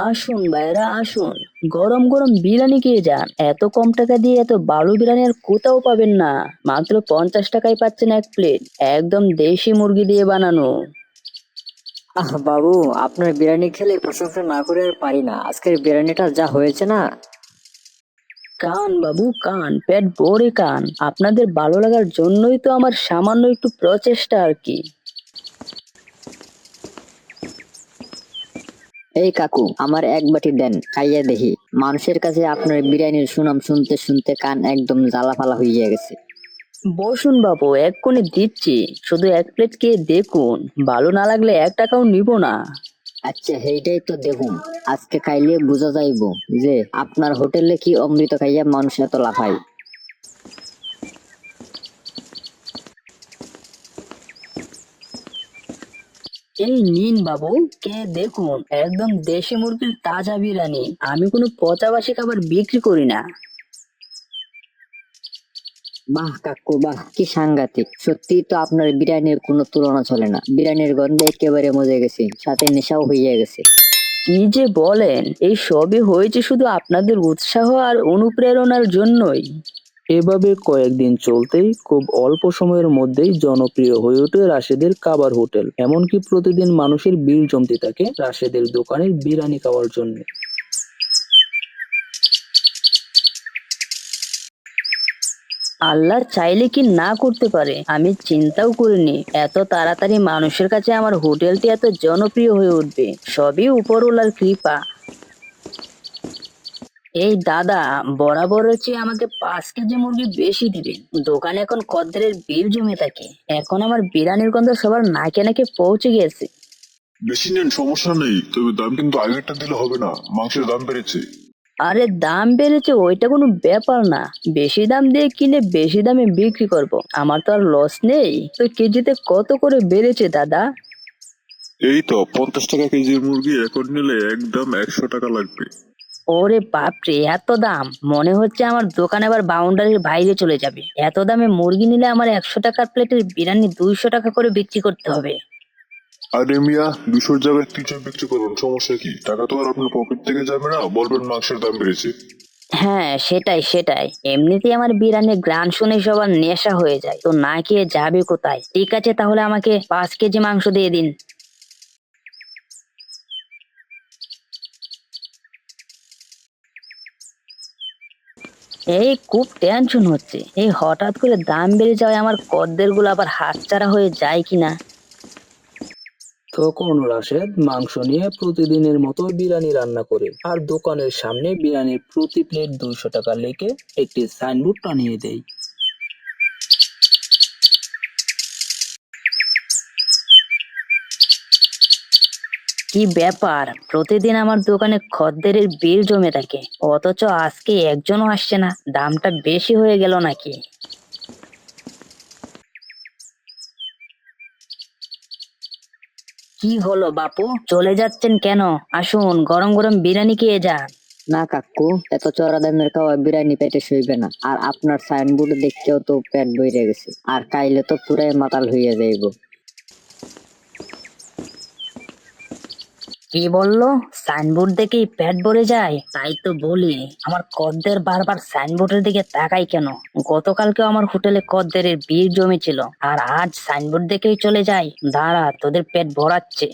আসুন ভাইরা আসুন, গরম গরম বিরিয়ানি খেয়ে যান। এত কম টাকা দিয়ে এত ভালো বিরিয়ানি আর কোথাও পাবেন না। মাত্র 50 টাকায় পাচ্ছেন এক প্লেট, একদম দেশি মুরগি দিয়ে বানানো। বাবু, আপনার বিরিয়ানি খেলে প্রশংসা না করে আর পারি না। আজকের বিরিয়ানিটা যা হয়েছে না। কান বাবু কান, পেট ভরে কান, আপনাদের ভালো লাগার জন্যই তো আমার সামান্য একটু প্রচেষ্টা আর কি। এই কাকু, আমার এক বাটি দেন, খাইয়ে দেখি। মানুষের কাছে আপনার বিরিয়ানির সুনাম শুনতে শুনতে কান একদম জ্বালাফালা হইয়া গেছে। বসুন বাবু, এক্ষুনি দিচ্ছি। শুধু এক প্লেট খেয়ে দেখুন, ভালো না লাগলে 1 টাকাও নিব না। আচ্ছা, সেইটাই তো দেখুন। আজকে খাইলে বোঝা যাইব যে আপনার হোটেলে কি অমৃত খাইয়া মানুষ এত লাফায়। এই নিন বাবু, কে দেখুন, একদম দেশি মুরগির তাজা বিরিয়ানি। আমি কোনো পচাবাসি খাবার বিক্রি করি না। বাহ কাকু বাহ, কি সাংঘাতিক! সত্যি তো আপনার বিরিয়ানির কোনো তুলনা চলে না। বিরিয়ানির গন্ধে একেবারে মজে গেছি, সাথে নেশাও হইয়া গেছে। কি যে বলেন, এই সবই হয়েছে শুধু আপনাদের উৎসাহ আর অনুপ্রেরণার জন্যই। এভাবে কয়েকদিন চলতেই খুব অল্প সময়ের মধ্যেই জনপ্রিয় হয়ে ওঠে রাশেদের কাবার হোটেল। এমনকি প্রতিদিন মানুষের ভিড় জমতে থাকে রাশেদের দোকানের বিরিয়ানি খাওয়ার জন্য। আল্লাহ চাইলে কি না করতে পারে, আমি চিন্তাও করিনি এত তাড়াতাড়ি মানুষের কাছে আমার হোটেলটি এত জনপ্রিয় হয়ে উঠবে। সবই উপরওয়ালার কৃপা। এই দাদা, বরাবরের চেয়ে আমাকে 5 কেজি মুরগি বেশি দিবেন। দোকানে এখন খদ্দেরের ভিড় জমে থাকে। এখন আমার বিরিয়ানির গন্ধ সবার নাকে নাকে পৌঁছে গেছে। বেশি নেন, সমস্যা নেই, তবে দাম কিন্তু আগেরটা দিলে হবে না, মাংসের দাম বেড়েছে। আরে দাম বেড়েছে ওইটা কোনো ব্যাপার না। বেশি দাম দিয়ে কিনে বেশি দামে বিক্রি করব, আমার তো আর লস নেই। তো কেজিতে কত করে বেড়েছে দাদা? এই তো 50 টাকা কেজির মুরগি এখন নিলে একদম 100 টাকা লাগবে। ওরে বাপরে, এত দাম! মনে হচ্ছে আমার দোকান এবার বাউন্ডারির বাইরে চলে যাবে। এত দামে মুরগি নিলে আমার 100 টাকার প্লেটের বিরিয়ানি 200 টাকা করে বিক্রি করতে হবে। আরে মিয়া, 200 জায়গায় 300 বিক্রি করুন, সমস্যা কি? টাকা তো আর আপনার পকেট থেকে যাবে না, বলবেন মাংসের দাম বেড়েছে। হ্যাঁ, সেটাই সেটাই। এমনিতেই আমার বিরিয়ানির গ্রান শুনে সবার নেশা হয়ে যায়, তো না খেয়ে যাবে কোথায়? ঠিক আছে, তাহলে আমাকে 5 কেজি মাংস দিয়ে দিন। এই খুব টেনশন হচ্ছে, এই হঠাৎ করে দাম বেড়ে যাওয়ায় আমার খদ্দের গুলো আবার হাতছাড়া হয়ে যায় কিনা। তখন রাশেদ মাংস নিয়ে প্রতিদিনের মতো বিরিয়ানি রান্না করে আর দোকানের সামনে বিরিয়ানির প্রতি প্লেট 200 টাকা লিখে একটি সাইনবোর্ড টানিয়ে দেয়। কি ব্যাপার, প্রতিদিন আমার দোকানে খদ্দেরের ভিড় জমে থাকে, অথচ আজকে একজনও আসছে না? দামটা বেশি হয়ে গেল নাকি? কি হলো বাপু, চলে যাচ্ছেন কেন? আসুন, গরম গরম বিরিয়ানি খেয়ে যান। না কাকু, এত চড়া দামের খাওয়া বিরিয়ানি পেটে সইবে না। আর আপনার সাইনবোর্ড দেখতেও তো পেট বইরে গেছে, আর খাইলে তো পুরাই মাতাল হইয়া যাইব। কি বললো? সাইনবোর্ড দেখেই পেট ভরে যায়? তাই তো বলি, আমার খদ্দের বারবার সাইনবোর্ডের দিকে তাকাই কেন? গতকালকেও আমার হোটেলে খদ্দের ভিড় জমেছিল, আর আজ সাইনবোর্ড দেখেই চলে যায়? দাঁড়া, তোদের পেট ভরাচ্ছে।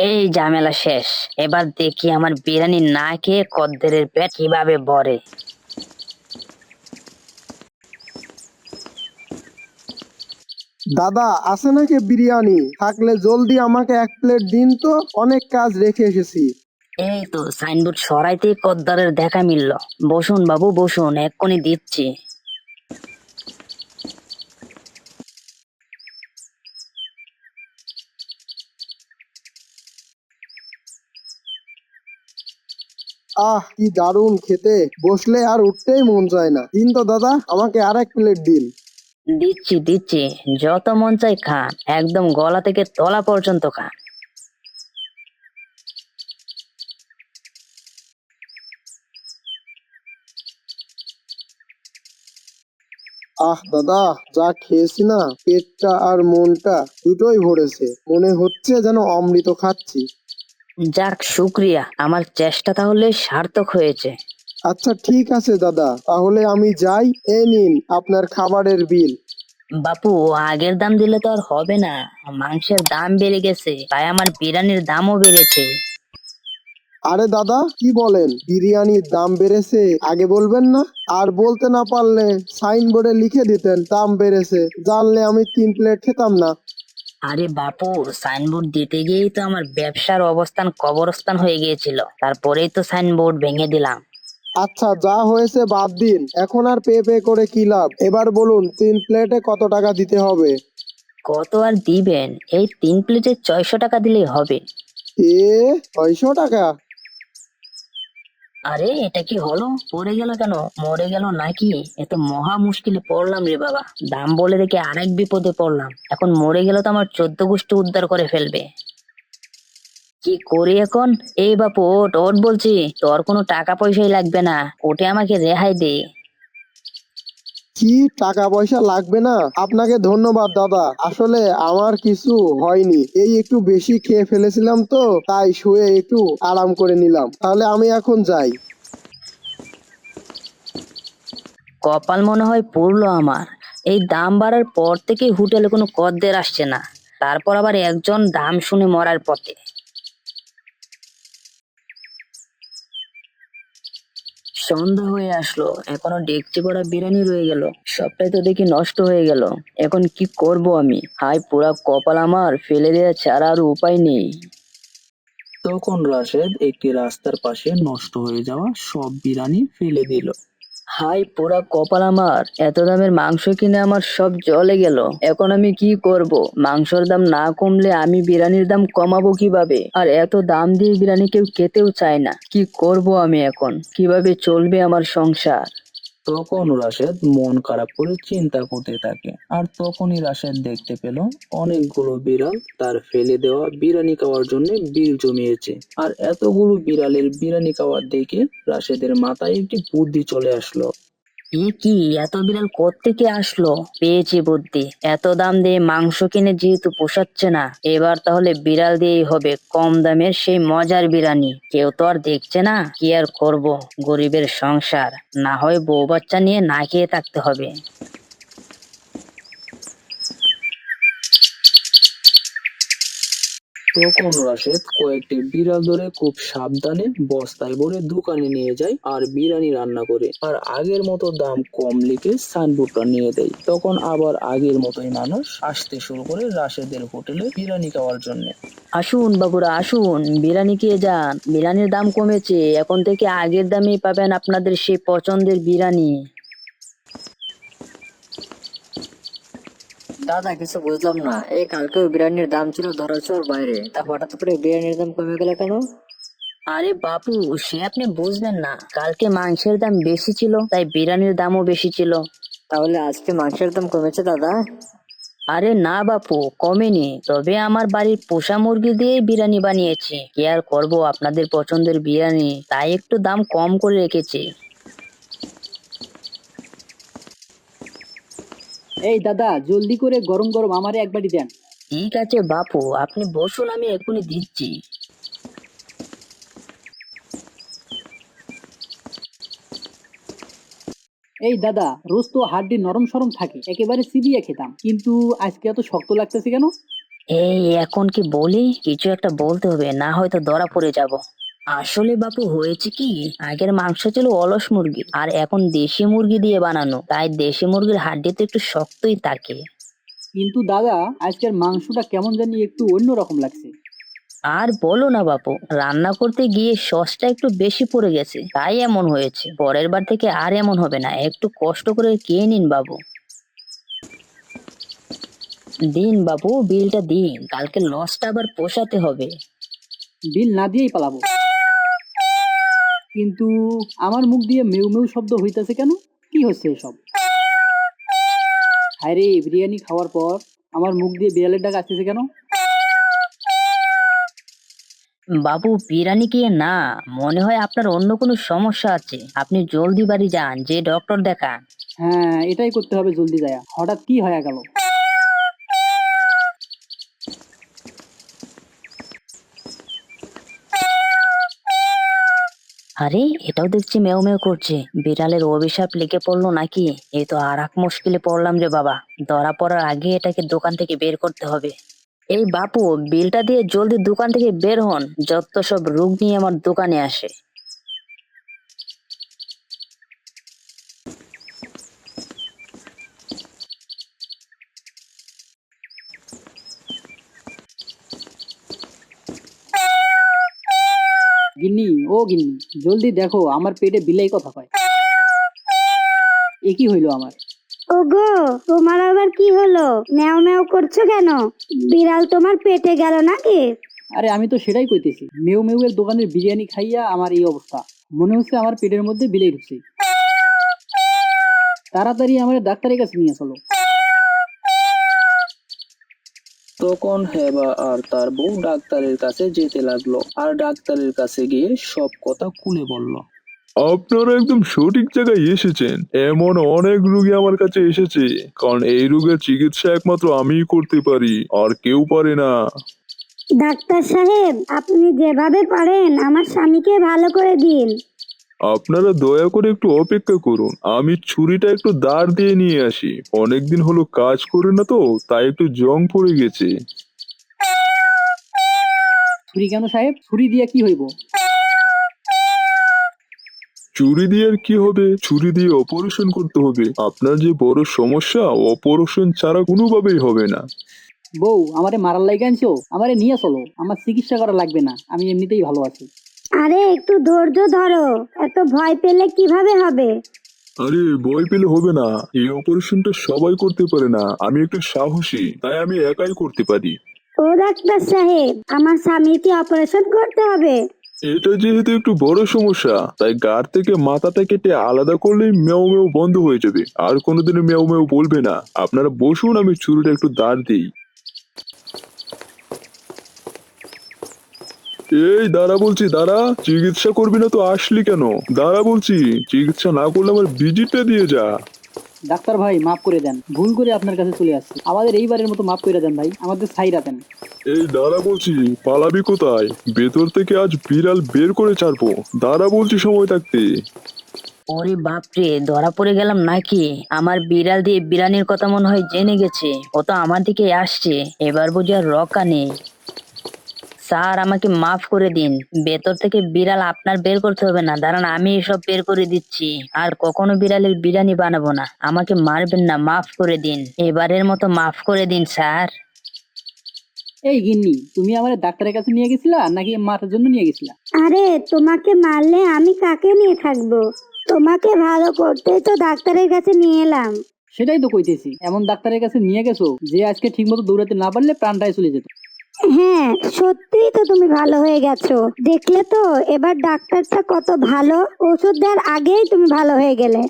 এই ঝামেলা শেষ। এবার দেখি আমার বিরিয়ানি না খেয়ে খদ্দের পেট কিভাবে ভরে। দাদা, আছে নাকি বিরিয়ানি? থাকলে জলদি আমাকে এক প্লেট দিন তো, অনেক কাজ রেখে এসেছি। এই তো সাইনবোর্ড সরাইতেই খদ্দারের দেখা মিলল। বসুন বাবু বসুন, এক্ষুনি দিচ্ছি। কি দারুণ খেতে! বসলে আর উঠতেই মন চায় না। দিন তো দাদা, আমাকে আর এক প্লেট দিন। দিচ্ছি দিচ্ছি, যত মন চাই খান, একদম গলা থেকে তলা পর্যন্ত খান। আহ দাদা, যা খেয়েছি না, পেটটা আর মনটা দুটোই ভরেছে। মনে হচ্ছে যেন অমৃত খাচ্ছি। যাক, শুক্রিয়া, আমার চেষ্টা তাহলে সার্থক হয়েছে। আচ্ছা ঠিক আছে দাদা, তাহলে আমি যাই। এই নিন আপনার খাবারের বিল। বাপু, আগের দাম দিলে তো আর হবে না, মাংসের দাম বেড়ে গেছে, তাই আমার বিরিয়ানির দামও বেড়েছে। আরে দাদা, কি বলেন? বিরিয়ানির দাম বেড়েছে আগে বলবেন না? আর বলতে না পারলে সাইনবোর্ডে লিখে দিতেন দাম বেড়েছে, জানলে আমি 3 প্লেট খেতাম না। আরে বাপু, সাইনবোর্ড দিতে গিয়েই তো আমার ব্যবসার অবস্থান কবরস্থান হয়ে গিয়েছিল, তারপরেই তো সাইনবোর্ড ভেঙে দিলাম। আচ্ছা, যা হয়েছে বাদ দিন, এখন আর পে পে করে কি লাভ? এবার বলুন 3 প্লেটে কত টাকা দিতে হবে? কত আর দিবেন, এই 3 প্লেটে 600 টাকা দিলেই হবে। এ, 600 টাকা? আরে এটা কি হলো, পড়ে গেল কেন? মরে গেল নাকি? এ তো মহা মুশকিলে পড়লাম রে বাবা। দাম বলে দেখে আরেক বিপদে পড়লাম, এখন মরে গেল তো আমার 14 গোষ্ঠী উদ্ধার করে ফেলবে। কি করি এখন? এই বাপু, ওট ওট বলছি, তোর কোনো টাকা পয়সাই লাগবে না, ওটে আমাকে রেহাই দে। কি, টাকা পয়সা লাগবে না? আপনাকে ধন্যবাদ দাদা, আসলে আমার কিছু হয়নি, এই একটু বেশি খেয়ে ফেলেছিলাম তো, তাই শুয়ে একটু আরাম করে নিলাম। তাহলে আমি এখন যাই। কপাল মনে হয় পড়লো আমার, এই দাম বাড়ার পর থেকে হোটেলে কোনো খদ্দের আসছে না, তারপর আবার একজন দাম শুনে মরার পথে। সন্ধ্যা হয়ে আসলো, এখনো ডেকচি ভরা বিরিয়ানি রয়ে গেল, সবটাই তো দেখি নষ্ট হয়ে গেল। এখন কি করব আমি? হাই পুরা কপাল আমার, ফেলে দেওয়া ছাড়া আর উপায় নেই। তখন রাশেদ একটি রাস্তার পাশে নষ্ট হয়ে যাওয়া সব বিরিয়ানি ফেলে দিল। হাই পুরা কপাল আমার, এত দামের মাংস কিনে আমার সব জলে গেল, এখন আমি কি করব? মাংসের দাম না কমলে আমি বিরিয়ানির দাম কমাবো কিভাবে? আর এত দাম দিয়ে বিরিয়ানি কেউ খেতেও চায় না, কি করব আমি এখন? কিভাবে চলবে আমার সংসার? তখন রাশেদ মন খারাপ করে চিন্তা করতে থাকে, আর তখনই রাশেদ দেখতে পেল অনেকগুলো বিড়াল তার ফেলে দেওয়া বিরিয়ানি খাওয়ার জন্য বিল জমিয়েছে। আর এতগুলো বিড়ালের বিরিয়ানি খাওয়া দেখে রাশেদের মাথায় একটি বুদ্ধি চলে আসলো। এ কি, এত বিড়াল কোত্থেকে আসলো? পেয়েছি বুদ্ধি, এত দাম দিয়ে মাংস কিনে যেহেতু পোষাচ্ছে না, এবার তাহলে বিড়াল দিয়েই হবে কম দামের সেই মজার বিরিয়ানি। কেউ তো আর দেখছে না, কি আর করব, গরিবের সংসার, না হয় বউ বাচ্চা নিয়ে না খেয়ে থাকতে হবে। তখন রাশেদ কয়েকটি বিড়াল ধরে খুব সাবধানে বস্তায় ভরে দোকানে নিয়ে যায় আর বিরিয়ানি রান্না করে, আর আগের মতো দাম কম লিখে সাইনবোর্ডটা নিয়ে দেয়। তখন আবার আগের মতোই মানুষ আসতে শুরু করে রাশেদের হোটেলে বিরিয়ানি খাওয়ার জন্য। আসুন বাবুরা, আসুন, বিরিয়ানি খেয়ে যান, বিরিয়ানির দাম কমেছে, এখন থেকে আগের দামেই পাবেন আপনাদের সেই পছন্দের বিরিয়ানি। দাদা, কিছু বুঝলাম না, এই কালকেও বিরিয়ানির দাম ছিল ধরাছোঁয়ার বাইরে, তা হঠাৎ করে বিরিয়ানির দাম কমে গেল কেন? আরে বাপু, সে আপনি বুঝবেন না, কালকে মাংসের দাম বেশি ছিল তাই বিরিয়ানির দামও বেশি ছিল। তাহলে আজকে মাংসের দাম কমেছে দাদা? আরে না বাপু, কমেনি, তবে আমার বাড়ির পোষা মুরগি দিয়েই বিরিয়ানি বানিয়েছি, কি আর করবো, আপনাদের পছন্দের বিরিয়ানি, তাই একটু দাম কম করে রেখেছি। এই দাদা, জলদি করে গরম গরম আমারে এক বাটি দেন। ঠিক আছে বাপু, আপনি বসুন, আমি এখনই দিচ্ছি। এই দাদা, রোজ তো হাড্ডি নরম সরম থাকে, একেবারে চিবিয়ে খেতাম, কিন্তু আজকে এত শক্ত লাগতেছে কেন? এই এখন কি বলি, কিছু একটা বলতে হবে, না হয়তো ধরা পড়ে যাব। আসলে বাপু হয়েছে কি, আগের মাংস ছিল অলস মুরগি, আর এখন দেশি মুরগি দিয়ে বানানো, তাই দেশি মুরগির হাড্ডি তো একটু শক্তই থাকে। কিন্তু দাদা, আজকের মাংসটা কেমন জানি একটু অন্যরকম লাগছে। আর বলো না বাপু, রান্না করতে গিয়ে সসটা একটু বেশি পড়ে গেছে, তাই এমন হয়েছে, পরের বার থেকে আর এমন হবে না, একটু কষ্ট করে খেয়ে নিন বাবু। দিন বাবু, বিলটা দিন, কালকে লসটা আবার পোষাতে হবে। বিল না দিয়েই পালাবো? কিন্তু আমার মুখ দিয়ে মেউ মেউ শব্দ হইতাছে কেন? কি হচ্ছে এসব? হায় রে, বিরিয়ানি খাওয়ার পর আমার মুখ দিয়ে বিড়ালের ডাক আসতেছে কেন? বাবু বিরিয়ানি কি না, মনে হয় আপনার অন্য কোনো সমস্যা আছে। আপনি জলদি বাড়ি যান, যে ডক্টর দেখান। হ্যাঁ, এটাই করতে হবে জলদি যায়া। হঠাৎ কি হয়ে গেল? আরে এটাও দেখছি মেও মেও করছে, বিড়ালের অভিশাপ লেগে পড়লো নাকি? এই তো আর এক মুশকিলে পড়লাম রে বাবা। ধরা পড়ার আগে এটাকে দোকান থেকে বের করতে হবে। এই বাপু, বিলটা দিয়ে জলদি দোকান থেকে বের হন, যত সব রোগ নিয়ে আমার দোকানে আসে। গিন্নি, ও গিন্নি, জলদি দেখো আমার পেটে বিলাই কথা কয়। এ কি হইলো আমার? ওগো, তোমার আবার কি হলো? ম্যাও ম্যাও করছো কেন? বিড়াল তোমার পেটে গেল নাকি? আরে আমি তো সেটাই কইতেছি, মেউ মেউ এর দোকানের বিরিয়ানি খাইয়া আমার এই অবস্থা। মনে হচ্ছে আমার পেটের মধ্যে বিলাই ঢুকছে। তাড়াতাড়ি আমার ডাক্তারের কাছে নিয়ে চলো। তখন হেবা আর তার বউ ডাক্তারের কাছে যেতে লাগলো, আর ডাক্তারের কাছে গিয়ে সব কথা খুলে বলল। আপনারা একদম সঠিক জায়গায় এসেছেন। এমন অনেক রোগী আমার কাছে এসেছে, কারণ এই রোগের চিকিৎসা একমাত্র আমিই করতে পারি, আর কেউ পারে না। ডাক্তার সাহেব, আপনি যেভাবে পারেন আমার স্বামীকে ভালো করে দিন। আপনারা দয়া করে একটু অপেক্ষা করুন, আমি ছুরিটা একটু দাঁড় দিয়ে নিয়ে আসি। অনেকদিন হলো কাজ করে না তো, তাই একটু জং পড়ে গেছে। ছুরি কেন সাহেব? ছুরি দিয়া কি হইব? ছুরি দিয়ে আর কি হবে? ছুরি দিয়ে অপারেশন করতে হবে। আপনার যে বড় সমস্যা, অপারেশন ছাড়া কোনোভাবেই হবে না। বউ, আমারে মারার লাইগা আনছো? আমারে নিয়ে চলো, আমার চিকিৎসা করা লাগবে না, আমি এমনিতেই ভালো আছি। আরে একটু ধৈর্য ধরো, এত ভয় পেলে কিভাবে হবে? আরে ভয় পেলে হবে না, এই অপারেশনটা সবাই করতে পারে না। আমি একটু সাহসী, তাই আমি একাই করতে পারি। ও ডাক্তার সাহেব, আমার স্বামীর কি অপারেশন করতে হবে? এটা যেহেতু একটু বড় সমস্যা, তাই গাড় থেকে মাথাটা কেটে আলাদা করলেই মেও মেও বন্ধ হয়ে যাবে, আর কোনোদিনও মেও মেও বলবে না। আপনারা বসুন, আমি ছুরিটা একটু দাঁড় দিই। এই দাঁড়া বলছি, দাঁড়া। চিকিৎসা করবি না তো আসলি কেন? দাঁড়া বলছি, চিকিৎসা না করলে আমার ভিজিটটা দিয়ে যা। ডাক্তার ভাই, মাফ করে দেন, ভুল করে আপনার কাছে চলে আসছি। আমাদের এইবারের মতো মাফ করে দেন ভাই, আমাদের ছাইরা দেন। এই দাঁড়া বলছি, পালাবি কোথায়? ভেতর থেকে আজ বিড়াল বের করে ছাড়বো। দাঁড়া বলছি সময় থাকতে। ওরে বাপরে, ধরা পড়ে গেলাম নাকি? আমার বিড়াল দিয়ে বিরিয়ানির কথা মনে হয় জেনে গেছে, ও তো আমার দিকে আসছে। এবার বুঝি আর রক্ষা নেই। স্যার, আমাকে মাফ করে দিন। ভেতর থেকে বিড়াল আপনার বের করতে হবে না, দাঁড়ান আমি এসব বের করে দিচ্ছি। আর কখনো বিড়ালের বিরিয়ানি বানাবো না। আমাকে মারবেন না, মাফ করে দিন। এবারের মতো মাফ করে দিন স্যার। এই গিন্নি, তুমি আমার ডাক্তারের কাছে নিয়ে গেছিলা নাকি মাথার জন্য নিয়ে গেছিলা? আরে তোমাকে মারলে আমি কাকে নিয়ে থাকবো? তোমাকে ভালো করতেই তো ডাক্তারের কাছে নিয়ে এলাম। সেটাই তো কইতেছি, এমন ডাক্তারের কাছে নিয়ে গেছো যে আজকে ঠিক মতো দৌড়াতে না পারলে প্রাণটাই চলে যেত। হ্যাঁ, সত্যিই তো তুমি ভালো হয়ে গেছো। দেখলে তো এবার ডাক্তারটা কত ভালো, ওষুধ দেওয়ার আগেই তুমি ভালো হয়ে গেলে।